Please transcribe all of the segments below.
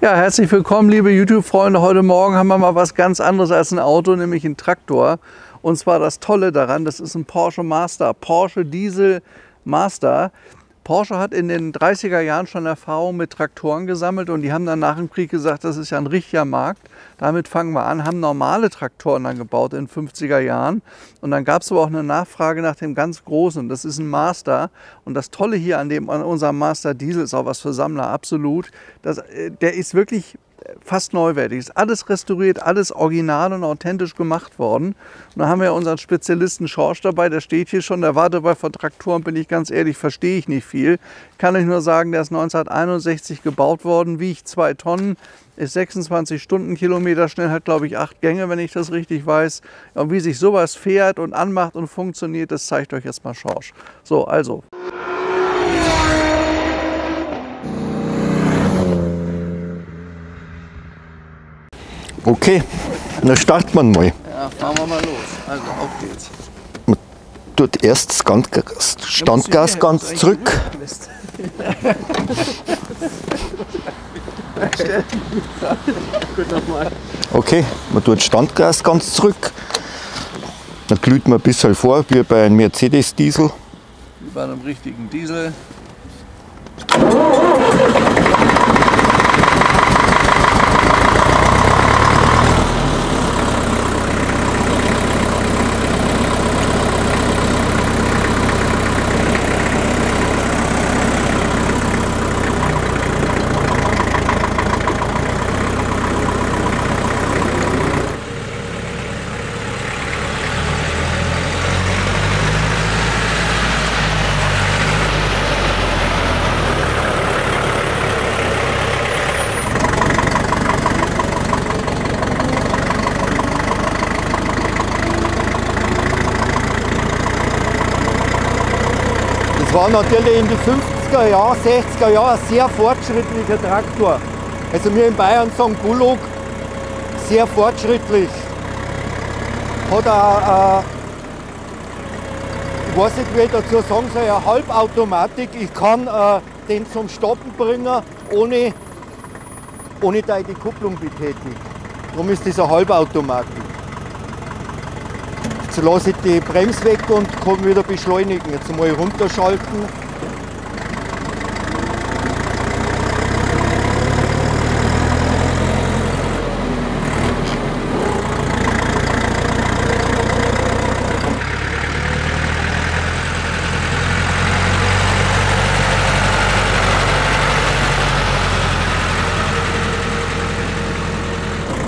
Ja, herzlich willkommen, liebe YouTube-Freunde. Heute Morgen haben wir mal was ganz anderes als ein Auto, nämlich einen Traktor. Und zwar das Tolle daran, das ist ein Porsche Master, Porsche Diesel Master. Porsche hat in den 30er Jahren schon Erfahrung mit Traktoren gesammelt und die haben dann nach dem Krieg gesagt, das ist ja ein richtiger Markt. Damit fangen wir an, haben normale Traktoren dann gebaut in den 50er Jahren. Und dann gab es aber auch eine Nachfrage nach dem ganz Großen. Das ist ein Master. Und das Tolle hier an unserem Master Diesel ist auch was für Sammler, absolut. Der ist wirklich fast neuwertig. Ist alles restauriert, alles original und authentisch gemacht worden. Und dann haben wir unseren Spezialisten Schorsch dabei, der steht hier schon, der wartet bei Traktoren, bin ich ganz ehrlich, verstehe ich nicht viel. Kann euch nur sagen, der ist 1961 gebaut worden, wiegt 2 Tonnen, ist 26 Stundenkilometer schnell, hat glaube ich 8 Gänge, wenn ich das richtig weiß. Und wie sich sowas fährt und anmacht und funktioniert, das zeigt euch jetzt mal Schorsch. So, also. Okay, dann starten wir mal. Ja, fahren wir mal los. Also, auf geht's. Man tut erst das Standgas ganz zurück. Okay, man tut Standgas ganz zurück. Dann glüht man ein bisschen vor, wie bei einem Mercedes-Diesel. Wie bei einem richtigen Diesel. Das war natürlich in den 50er Jahren, 60er Jahren ein sehr fortschrittlicher Traktor. Also wir in Bayern sagen Bullock, sehr fortschrittlich. Hat auch, ich weiß nicht, wie ich dazu sagen soll, eine Halbautomatik. Ich kann den zum Stoppen bringen, ohne dass ich die Kupplung betätige. Darum ist das eine Halbautomatik. Jetzt lasse ich die Bremse weg und kann wieder beschleunigen. Jetzt mal runterschalten.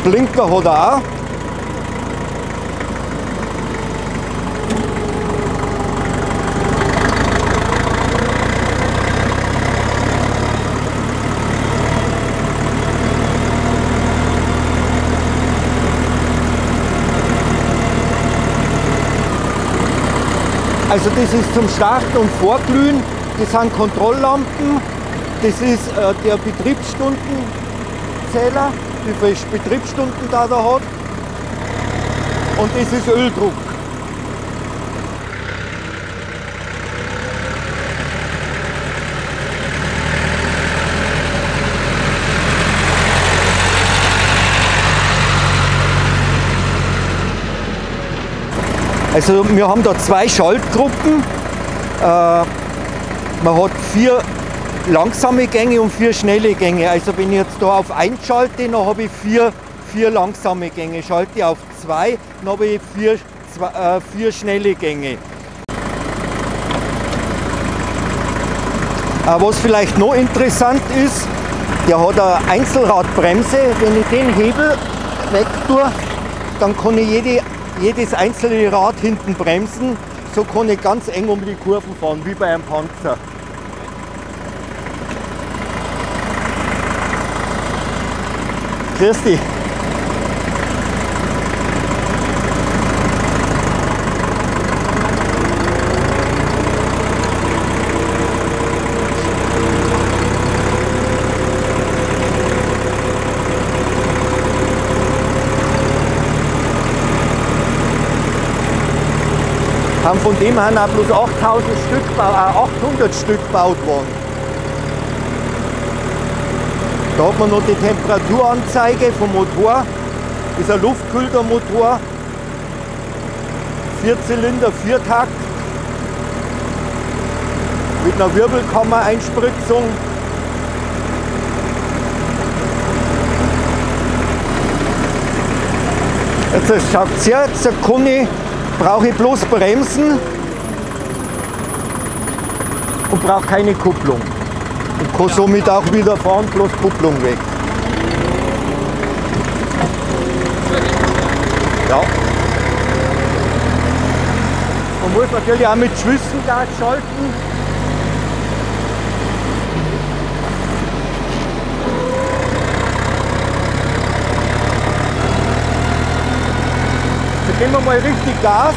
Blinker hat er auch. Also das ist zum Starten und Vorglühen, das sind Kontrolllampen, das ist der Betriebsstundenzähler, wie viele Betriebsstunden da hat, und das ist Öldruck. Also wir haben da 2 Schaltgruppen. Man hat 4 langsame Gänge und 4 schnelle Gänge. Also wenn ich jetzt da auf 1 schalte, dann habe ich 4 langsame Gänge. Schalte ich auf 2, dann habe ich 4 schnelle Gänge. Was vielleicht noch interessant ist, der hat eine Einzelradbremse. Wenn ich den Hebel weg tue, dann kann ich jedes einzelne Rad hinten bremsen. So kann ich ganz eng um die Kurven fahren, wie bei einem Panzer. Grüß dich. Haben von dem her auch bloß 800 Stück gebaut worden. Da hat man noch die Temperaturanzeige vom Motor. Das ist ein Luftkühltermotor. 4 Zylinder, 4-Takt. Mit einer Wirbelkammer-Einspritzung. Jetzt schaut her, jetzt brauche ich bloß bremsen und brauche keine Kupplung. Und kann somit auch wieder fahren, bloß Kupplung weg. Ja. Man muss natürlich auch mit Schwüssengas schalten. Jetzt geben wir mal richtig Gas.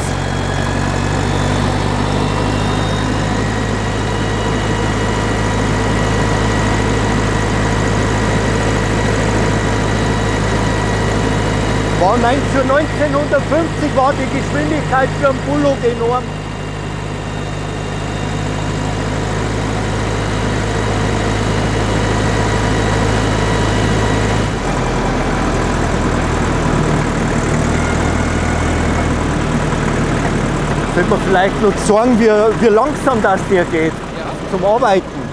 Für 1950 war die Geschwindigkeit für einen Bullock enorm. Sollte man vielleicht noch sagen, wie langsam das der geht, zum Arbeiten.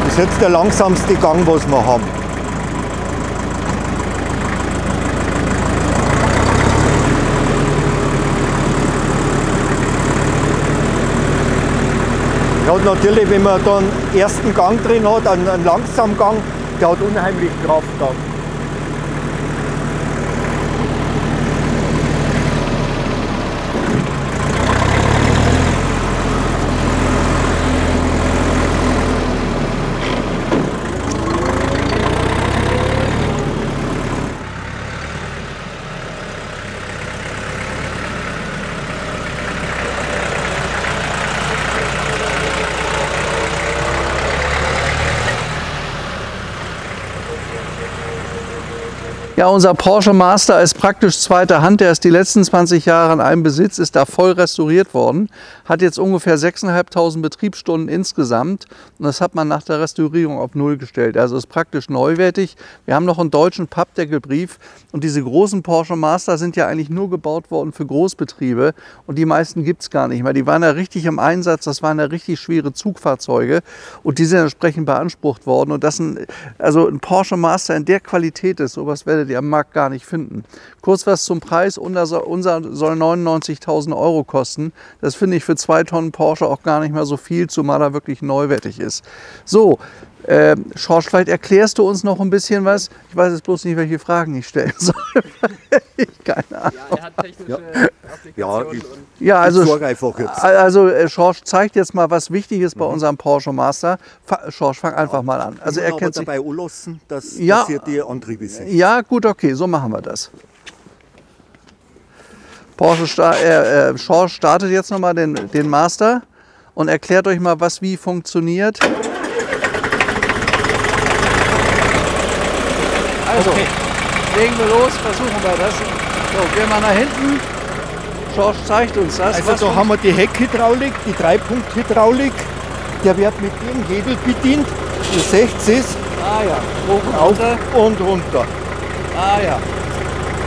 Das ist jetzt der langsamste Gang, was wir haben. Er hat natürlich, wenn man dann einen ersten Gang drin hat, einen langsamen Gang, der hat unheimlich Kraft dann. Ja, unser Porsche Master ist praktisch zweiter Hand. Der ist die letzten 20 Jahre in einem Besitz, ist da voll restauriert worden. Hat jetzt ungefähr 6.500 Betriebsstunden insgesamt. Und das hat man nach der Restaurierung auf Null gestellt. Also ist praktisch neuwertig. Wir haben noch einen deutschen Pappdeckelbrief. Und diese großen Porsche Master sind ja eigentlich nur gebaut worden für Großbetriebe. Und die meisten gibt es gar nicht mehr. Die waren ja richtig im Einsatz. Das waren ja richtig schwere Zugfahrzeuge. Und die sind entsprechend beansprucht worden. Und das ein Porsche Master in der Qualität ist, sowas werdet ihr am Markt gar nicht finden. Kurz was zum Preis, unser soll 99.000 € kosten. Das finde ich für 2 Tonnen Porsche auch gar nicht mehr so viel, zumal er wirklich neuwertig ist. So, Schorsch, vielleicht erklärst du uns noch ein bisschen was. Ich weiß jetzt bloß nicht, welche Fragen ich stellen soll. Keine Ahnung. Ja, er hat technische Applikationen. Ja, also, einfach jetzt. Also Schorsch zeigt jetzt mal, was wichtig ist bei unserem Porsche Master. Schorsch, fang einfach mal an. Also er kennt sich dabei anlassen, dass ja, ihr die Antriebe seht. Ja, gut, okay, so machen wir das. Schorsch startet jetzt nochmal den Master und erklärt euch mal, was wie funktioniert. Also, legen wir los, versuchen wir das. So, gehen wir nach hinten. Schorsch zeigt uns das. Also da haben wir die Heckhydraulik, die 3-Punkt-Hydraulik. Der wird mit dem Hebel bedient. Ihr seht es. Ah ja, hoch und auf runter. Und runter. Ah ja.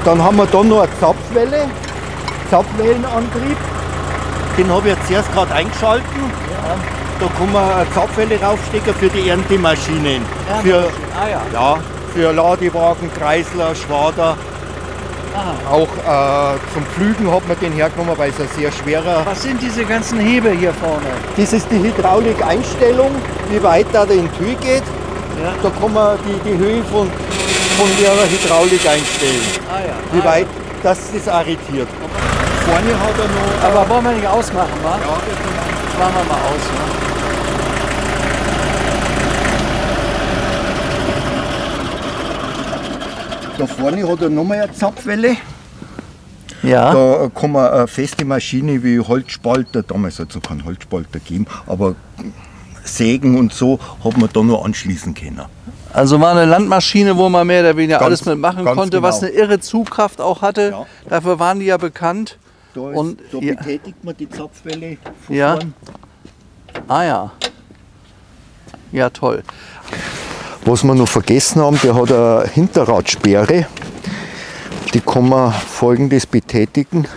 Dann haben wir da noch eine Zapfwellenantrieb. Den habe ich jetzt erst gerade eingeschalten. Ja. Da kann man eine Zapfwelle raufstecken für die Erntemaschinen. Für Ladewagen, Kreisler, Schwader. Aha. Auch zum Pflügen hat man den hergenommen, weil es ein sehr schwerer. Was sind diese ganzen Hebel hier vorne? Das ist die Hydraulik-Einstellung, wie weit da in die Höhe geht. Ja. Da kann man die Höhe von der Hydraulik einstellen. Ah ja. Wie weit das arretiert. Vorne hat er noch. Aber wollen wir nicht ausmachen, wa? Ja, das machen wir mal aus. Ne? Da vorne hat er nochmal eine Zapfwelle. Ja. Da kann man eine feste Maschine wie Holzspalter, damals hat es noch keinen Holzspalter gegeben, aber Sägen und so hat man da noch anschließen können. Also war eine Landmaschine, wo man mehr oder weniger alles mitmachen ganz konnte, was genau. eine irre Zugkraft auch hatte. Ja. Dafür waren die ja bekannt. Da, Und da ja. betätigt man die Zapfwelle von Ja. vorn. Ah ja. Ja, toll. Was wir noch vergessen haben, der hat eine Hinterradsperre. Die kann man folgendes betätigen.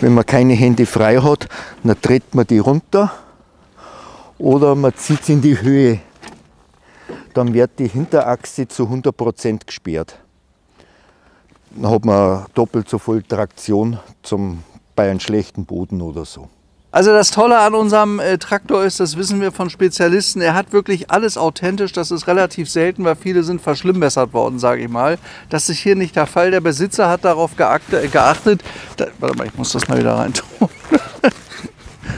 Wenn man keine Hände frei hat, dann dreht man die runter oder man zieht sie in die Höhe. Dann wird die Hinterachse zu 100% gesperrt. Dann hat man doppelt so viel Traktion bei einem schlechten Boden oder so. Also das Tolle an unserem Traktor ist, das wissen wir von Spezialisten, er hat wirklich alles authentisch. Das ist relativ selten, weil viele sind verschlimmbessert worden, sage ich mal. Das ist hier nicht der Fall. Der Besitzer hat darauf geachtet. Warte mal, ich muss das mal wieder rein tun.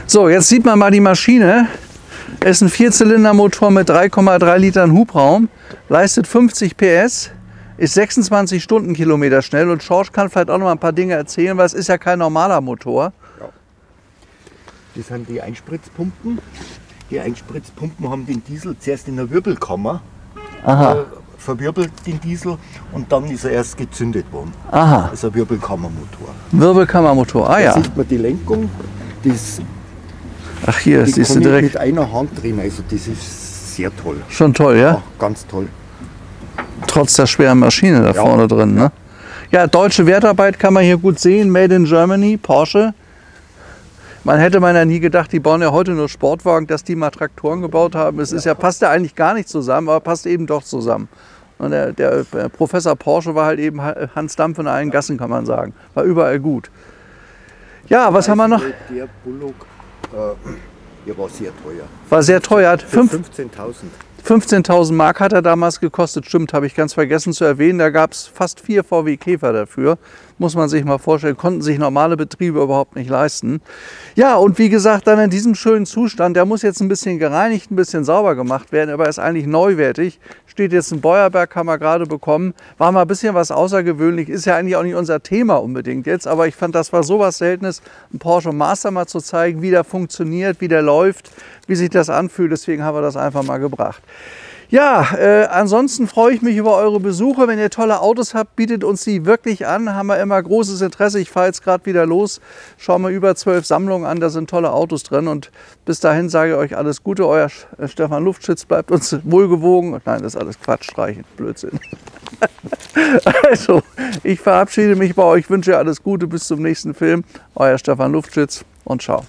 So, jetzt sieht man mal die Maschine. Es ist ein Vierzylindermotor mit 3,3 Litern Hubraum, leistet 50 PS, ist 26 Stundenkilometer schnell und George kann vielleicht auch noch mal ein paar Dinge erzählen, weil es ist ja kein normaler Motor. Das sind die Einspritzpumpen. Die Einspritzpumpen haben den Diesel zuerst in der Wirbelkammer verwirbelt, den Diesel, und dann ist er erst gezündet worden. Aha. Das ist ein Wirbelkammermotor. Wirbelkammermotor, ah Da ja. sieht man die Lenkung. Ach hier, das Die siehst kann du ich direkt. mit einer Hand drehen, also das ist sehr toll. Schon toll, ja? Ja, ganz toll. Trotz der schweren Maschine da vorne drin. Ne? Ja, deutsche Wertarbeit kann man hier gut sehen. Made in Germany, Porsche. Man hätte ja nie gedacht, die bauen ja heute nur Sportwagen, dass die mal Traktoren gebaut haben. Es ist ja, passt ja eigentlich gar nicht zusammen, aber passt eben doch zusammen. Und der Professor Porsche war halt eben Hans Dampf in allen Gassen, kann man sagen. War überall gut. Ja, was haben wir noch? Der Bullock, der war sehr teuer. War sehr teuer. Hat Für 15.000. 15.000 Mark hat er damals gekostet. Stimmt, habe ich ganz vergessen zu erwähnen. Da gab es fast 4 VW Käfer dafür. Muss man sich mal vorstellen. Konnten sich normale Betriebe überhaupt nicht leisten. Ja, und wie gesagt, dann in diesem schönen Zustand. Der muss jetzt ein bisschen gereinigt, ein bisschen sauber gemacht werden. Aber er ist eigentlich neuwertig. Steht jetzt in Beuerberg, haben wir gerade bekommen. War mal ein bisschen was außergewöhnlich. Ist ja eigentlich auch nicht unser Thema unbedingt jetzt. Aber ich fand, das war sowas Seltenes, einen Porsche Master mal zu zeigen, wie der funktioniert, wie der läuft, wie sich das anfühlt. Deswegen haben wir das einfach mal gebracht. Ja, ansonsten freue ich mich über eure Besuche. Wenn ihr tolle Autos habt, bietet uns die wirklich an. Haben wir immer großes Interesse. Ich fahre jetzt gerade wieder los. Schauen wir über 12 Sammlungen an. Da sind tolle Autos drin. Und bis dahin sage ich euch alles Gute. Euer Stefan Luftschütz, bleibt uns wohlgewogen. Nein, das ist alles Quatsch, streichen, Blödsinn. Also, ich verabschiede mich bei euch. Wünsche alles Gute. Bis zum nächsten Film. Euer Stefan Luftschütz und ciao.